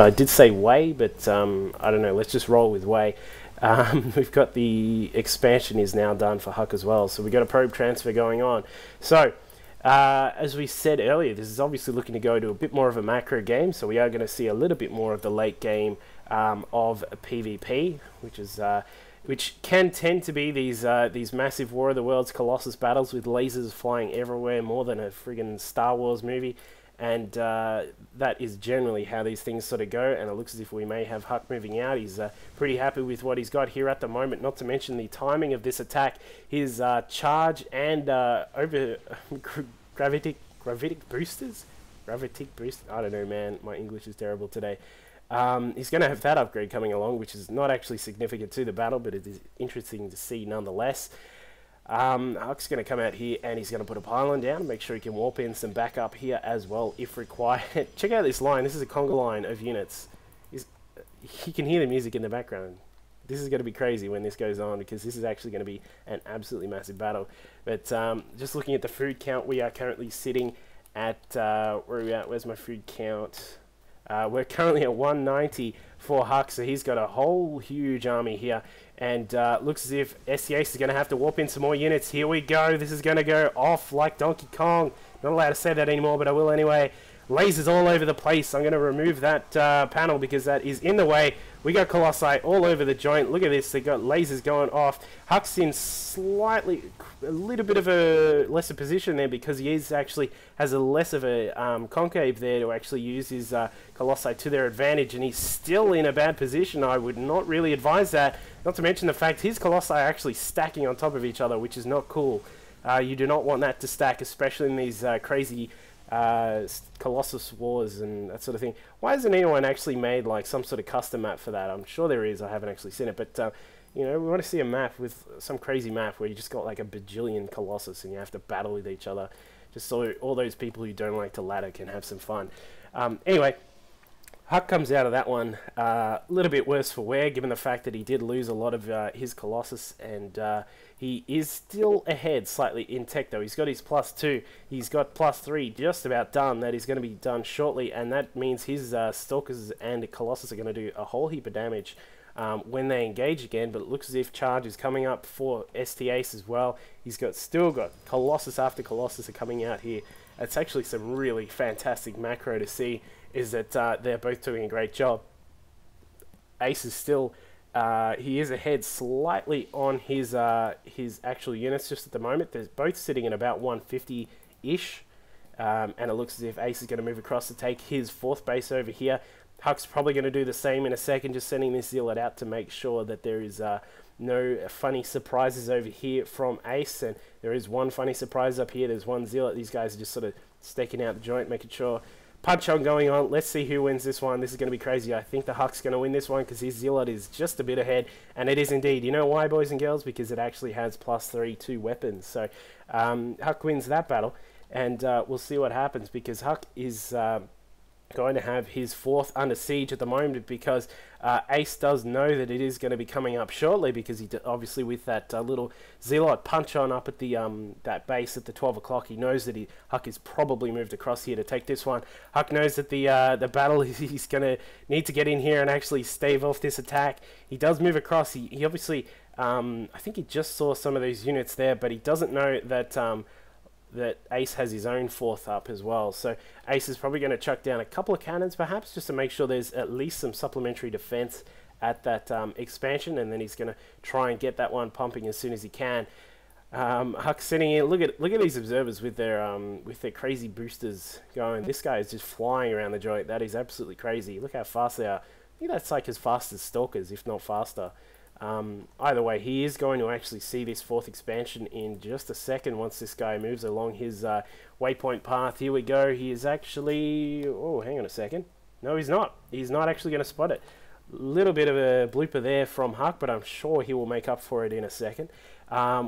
I did say way, but I don't know. Let's just roll with way. We've got the expansion is now done for Huck as well. So we've got a probe transfer going on. So as we said earlier, this is obviously looking to go to a bit more of a macro game. So we are going to see a little bit more of the late game of PvP, which can tend to be these massive War of the Worlds Colossus battles with lasers flying everywhere, more than a friggin' Star Wars movie. And that is generally how these things sort of go, and it looks as if we may have Huck moving out. He's pretty happy with what he's got here at the moment, not to mention the timing of this attack. His charge and gravitic boosters? Gravitic boost? I don't know, man. My English is terrible today. He's going to have that upgrade coming along, which is not actually significant to the battle, but it is interesting to see nonetheless. Huck's going to come out here and he's going to put a pylon down, make sure he can warp in some backup here as well if required. Check out this line. This is a conga line of units. You can hear the music in the background. This is going to be crazy when this goes on, because this is actually going to be an absolutely massive battle. But just looking at the food count, we are currently sitting at, where are we at? Where's my food count? We're currently at 190 for Huck, so he's got a whole huge army here. And looks as if SCA is going to have to warp in some more units. Here we go. This is going to go off like Donkey Kong. Not allowed to say that anymore, but I will anyway. Lasers all over the place. I'm going to remove that panel because that is in the way. We got Colossi all over the joint. Look at this. They got lasers going off. Huck's in a little bit of a lesser position there because he is actually has a less of a concave there to actually use his Colossi to their advantage, and he's still in a bad position. I would not really advise that. Not to mention the fact his Colossi are actually stacking on top of each other, which is not cool. You do not want that to stack, especially in these crazy Colossus Wars and that sort of thing. Why hasn't anyone actually made like some sort of custom map for that? I'm sure there is. I haven't actually seen it, but you know, we want to see a map with some crazy map where you just got like a bajillion Colossus and you have to battle with each other, just so all those people who don't like to ladder can have some fun. Anyway, Huck comes out of that one a little bit worse for wear, given the fact that he did lose a lot of his Colossus, and he is still ahead slightly in tech though. He's got his +2, he's got +3 just about done. That is going to be done shortly, and that means his Stalkers and Colossus are going to do a whole heap of damage when they engage again. But it looks as if charge is coming up for STAs as well. He's still got Colossus after Colossus are coming out here. It's actually some really fantastic macro to see, is that they're both doing a great job. Ace is still, he is ahead slightly on his actual units just at the moment. They're both sitting at about 150-ish, and it looks as if Ace is going to move across to take his 4th base over here. Huck's probably going to do the same in a second, just sending this Zealot out to make sure that there is no funny surprises over here from Ace. And there is one funny surprise up here. There's one Zealot. These guys are just sort of staking out the joint, making sure. Punch on going on. Let's see who wins this one. This is going to be crazy. I think the Huck's going to win this one because his Zealot is just a bit ahead, and it is indeed. You know why, boys and girls? Because it actually has +3 to weapons. So Huck wins that battle, and we'll see what happens, because Huck is going to have his 4th under siege at the moment, because Ace does know that it is going to be coming up shortly, because he obviously with that little Zealot punch on up at the that base at the 12 o'clock, he knows that Huck is probably moved across here to take this one. Huck knows that the battle he's going to need to get in here and actually stave off this attack. He does move across. He obviously I think he just saw some of those units there, but he doesn't know that that Ace has his own 4th up as well. So Ace is probably going to chuck down a couple of cannons perhaps, just to make sure there's at least some supplementary defense at that expansion, and then he's going to try and get that one pumping as soon as he can. Huck's sitting in. Look at these observers with their crazy boosters going. This guy is just flying around the joint. That is absolutely crazy. Look how fast they are. I think that's like as fast as Stalkers, if not faster. Either way, he is going to actually see this 4th expansion in just a second once this guy moves along his waypoint path. Here we go. He is actually... Oh, hang on a second. No, he's not. He's not actually going to spot it. Little bit of a blooper there from Huck, but I'm sure he will make up for it in a second.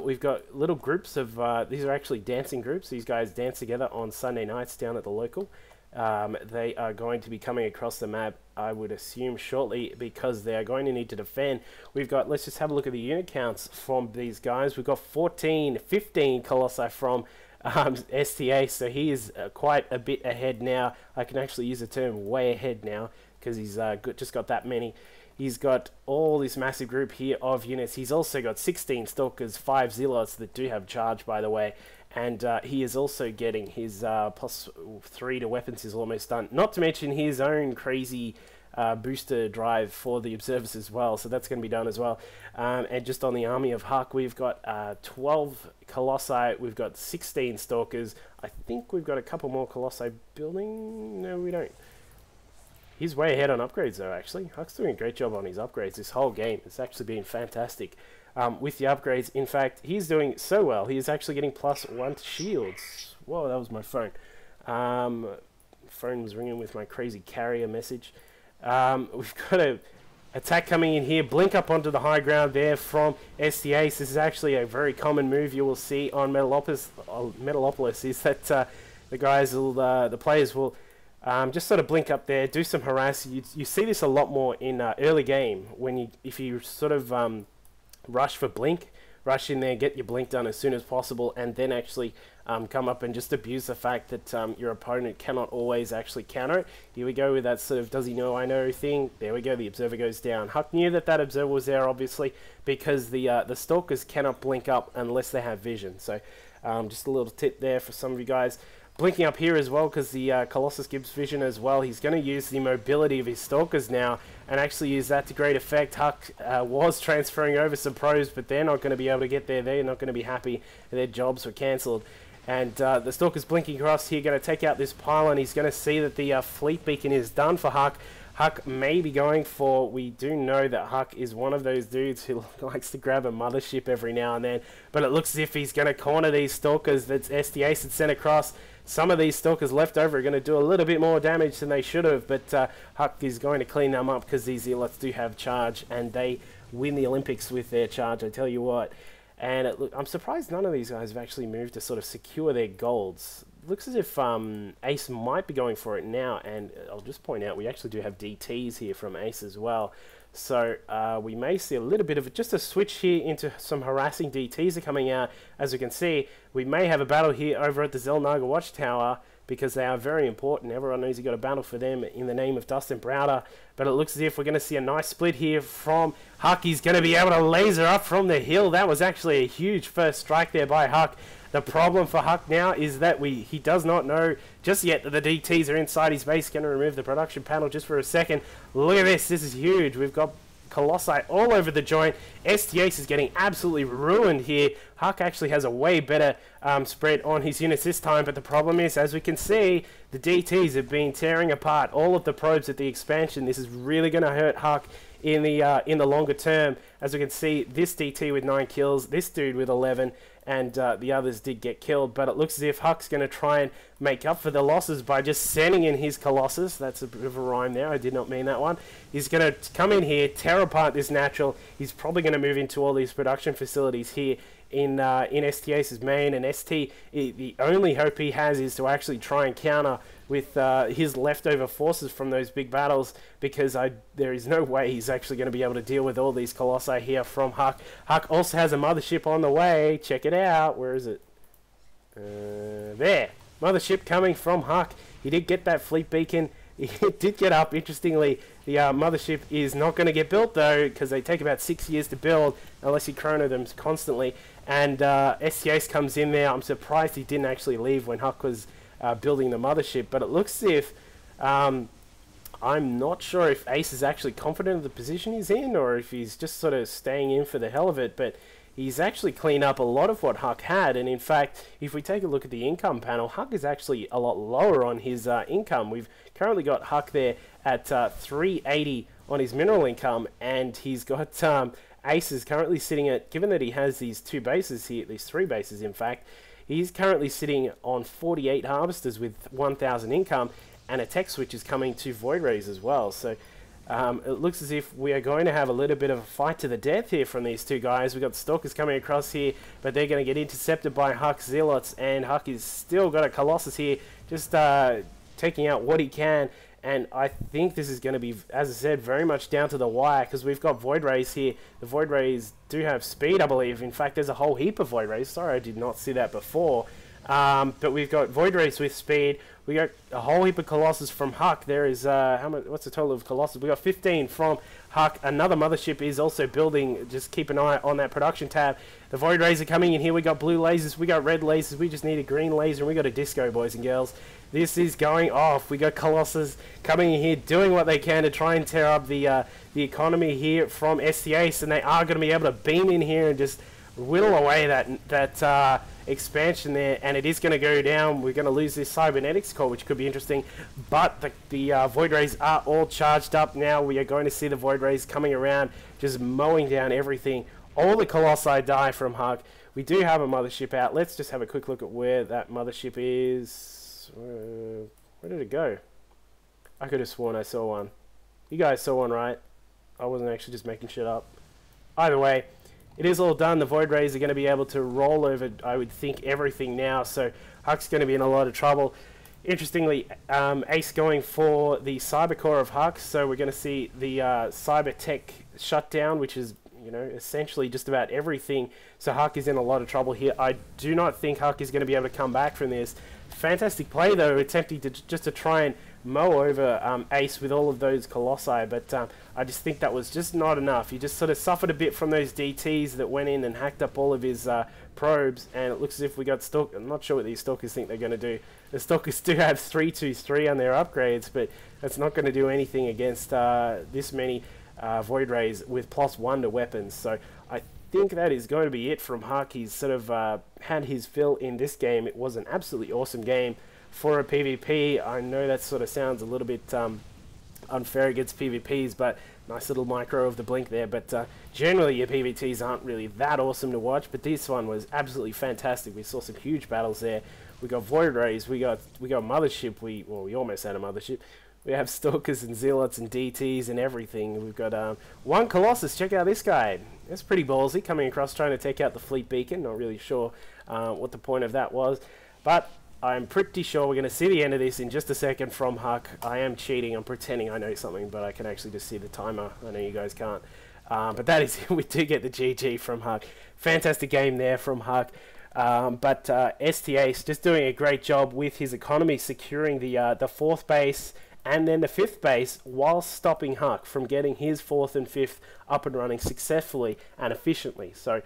We've got little groups of... these are actually dancing groups. These guys dance together on Sunday nights down at the local. They are going to be coming across the map, I would assume, shortly, because they are going to need to defend. We've got, let's just have a look at the unit counts from these guys. We've got 15 Colossi from STA, so he is quite a bit ahead now. I can actually use the term way ahead now. because he's just got that many. He's got all this massive group here of units. He's also got 16 Stalkers, 5 Zealots that do have charge, by the way. And he is also getting his +3 to weapons is almost done. Not to mention his own crazy booster drive for the observers as well. So that's going to be done as well. And just on the army of Huck, we've got 12 Colossi. We've got 16 Stalkers. I think we've got a couple more Colossi building. No, we don't. He's way ahead on upgrades, though, actually. Huck's doing a great job on his upgrades this whole game. It's actually been fantastic. With the upgrades, in fact, he's doing so well. He is actually getting +1 to shields. Whoa, that was my phone. Phone was ringing with my crazy carrier message. We've got a attack coming in here. Blink up onto the high ground there from STAs. This is actually a very common move you will see on Metalopolis. Is that the guys will, the players will just sort of blink up there, do some harass. You see this a lot more in early game when if you sort of rush for blink, rush in there, get your blink done as soon as possible, and then actually come up and just abuse the fact that your opponent cannot always actually counter it. Here we go with that sort of does he know I know thing. There we go, the observer goes down. Huck knew that that observer was there, obviously, because the Stalkers cannot blink up unless they have vision. So just a little tip there for some of you guys. Blinking up here as well, because the Colossus gives vision as well. He's going to use the mobility of his Stalkers now and actually use that to great effect. Huck was transferring over some pros, but they're not going to be able to get there. They're not going to be happy. Their jobs were cancelled. And the Stalker's blinking across here, going to take out this pylon. He's going to see that the fleet beacon is done for Huck. Huck may be going for, we do know that Huck is one of those dudes who likes to grab a mothership every now and then, but it looks as if he's going to corner these Stalkers that SDA had sent across. Some of these Stalkers left over are going to do a little bit more damage than they should have, but Huck is going to clean them up because these Zealots do have charge, and they win the Olympics with their charge, I tell you what. And I'm surprised none of these guys have actually moved to sort of secure their golds. It looks as if Ace might be going for it now, and I'll just point out we actually do have DTs here from Ace as well. So we may see a little bit of just a switch here into some harassing DTs are coming out. As you can see, we may have a battle here over at the Zelnaga Watchtower because they are very important. Everyone knows you got a battle for them in the name of Dustin Browder. But it looks as if we're going to see a nice split here from Huck. He's going to be able to laser up from the hill. That was actually a huge first strike there by Huck. The problem for Huck now is that he does not know just yet that the DTs are inside his base. Going to remove the production panel just for a second. Look at this. This is huge. We've got Colossi all over the joint. STAce is getting absolutely ruined here. Huck actually has a way better spread on his units this time, but the problem is, as we can see, the DTs have been tearing apart all of the probes at the expansion. This is really going to hurt Huck in the longer term. As we can see, this DT with 9 kills, this dude with 11, and the others did get killed, but it looks as if Huck's going to try and make up for the losses by just sending in his Colossus. That's a bit of a rhyme there. I did not mean that one. He's going to come in here, tear apart this natural. He's probably going to move into all these production facilities here in STAce's main, and ST, the only hope he has is to actually try and counter with his leftover forces from those big battles, because there is no way he's actually going to be able to deal with all these Colossi here from Huck. Huck also has a mothership on the way. Check it out. Where is it? There. Mothership coming from Huck. He did get that fleet beacon. It did get up. Interestingly, the mothership is not going to get built, though, because they take about 6 years to build, unless you chrono them constantly. And STAce comes in there. I'm surprised he didn't actually leave when Huck was building the mothership, but it looks as if I'm not sure if Ace is actually confident of the position he's in, or if he's just sort of staying in for the hell of it. But he's actually cleaned up a lot of what Huck had, and in fact, if we take a look at the income panel, Huck is actually a lot lower on his income. We've currently got Huck there at 380 on his mineral income, and he's got Ace is currently sitting at, given that he has these 2 bases here, these 3 bases in fact, he's currently sitting on 48 harvesters with 1,000 income, and a tech switch is coming to Void Rays as well. So it looks as if we are going to have a little bit of a fight to the death here from these 2 guys. We've got Stalkers coming across here, but they're going to get intercepted by Huck's Zealots, and Huck is still got a Colossus here, just taking out what he can. And I think this is going to be, as I said, very much down to the wire, because we've got Void Rays here. The Void Rays do have speed, I believe. In fact, there's a whole heap of Void Rays. Sorry, I did not see that before. But we've got Void Rays with speed. We got a whole heap of Colossus from Huck. There is, how much? What's the total of Colossus? We got 15 from Huck. Another mothership is also building. Just keep an eye on that production tab. The Void Rays are coming in here. We got blue lasers. We got red lasers. We just need a green laser. And we got a disco, boys and girls. This is going off. We got Colossus coming in here, doing what they can to try and tear up the economy here from STAs. And they are going to be able to beam in here and just whittle away that expansion there, and it is going to go down. We're going to lose this cybernetics core, which could be interesting, but the Void Rays are all charged up now. We are going to see the Void Rays coming around, just mowing down everything. All the Colossi die from Huck. We do have a mothership out. Let's just have a quick look at where that mothership is. Where did it go? I could have sworn I saw one. You guys saw one, right? I wasn't actually just making shit up. Either way, it is all done. The Void Rays are going to be able to roll over, I would think, everything now. So Huck's going to be in a lot of trouble. Interestingly, Ace going for the cyber core of Huck. So we're going to see the cyber tech shutdown, which is, you know, essentially just about everything. So Huck is in a lot of trouble here. I do not think Huck is going to be able to come back from this. Fantastic play, though, attempting to just to try and mow over Ace with all of those Colossi, but I just think that was just not enough. He just sort of suffered a bit from those DTs that went in and hacked up all of his probes, and it looks as if we got Stalk. I'm not sure what these Stalkers think they're going to do. The Stalkers do have 323 on their upgrades, but that's not going to do anything against this many Void Rays with +1 to weapons. So I think that is going to be it from Huck. He's sort of had his fill in this game. It was an absolutely awesome game for a PvP. I know that sort of sounds a little bit unfair against PvPs, but nice little micro of the blink there. But generally your PvTs aren't really that awesome to watch, but this one was absolutely fantastic. We saw some huge battles there. We got Void Rays, we got Mothership, we almost had a Mothership. We have Stalkers and Zealots and DTs and everything. We've got one Colossus. Check out this guy. That's pretty ballsy, coming across trying to take out the fleet beacon. Not really sure what the point of that was, but I'm pretty sure we're going to see the end of this in just a second from Huck. I am cheating. I'm pretending I know something, but I can actually just see the timer. I know you guys can't. But that is it. We do get the GG from Huck. Fantastic game there from Huck. But STAs just doing a great job with his economy, securing the 4th base and then the 5th base, while stopping Huck from getting his 4th and 5th up and running successfully and efficiently. So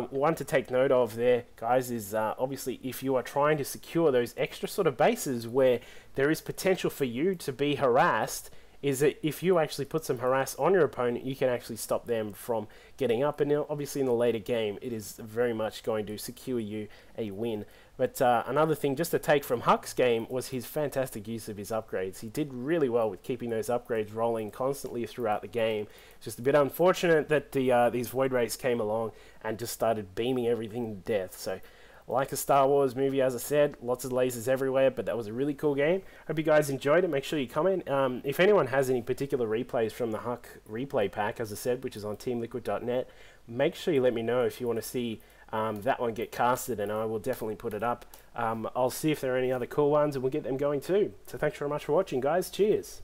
one to take note of there, guys, is obviously if you are trying to secure those extra sort of bases where there is potential for you to be harassed, is that if you actually put some harass on your opponent, you can actually stop them from getting up. And obviously in the later game, it is very much going to secure you a win. But another thing just to take from Huck's game was his fantastic use of his upgrades. He did really well with keeping those upgrades rolling constantly throughout the game. It's just a bit unfortunate that these Void Rays came along and just started beaming everything to death. So, like a Star Wars movie, as I said, lots of lasers everywhere, but that was a really cool game. Hope you guys enjoyed it. Make sure you comment. If anyone has any particular replays from the Huck replay pack, as I said, which is on teamliquid.net, make sure you let me know if you want to see that one get casted, and I will definitely put it up. I'll see if there are any other cool ones, and we'll get them going too. So thanks very much for watching, guys. Cheers.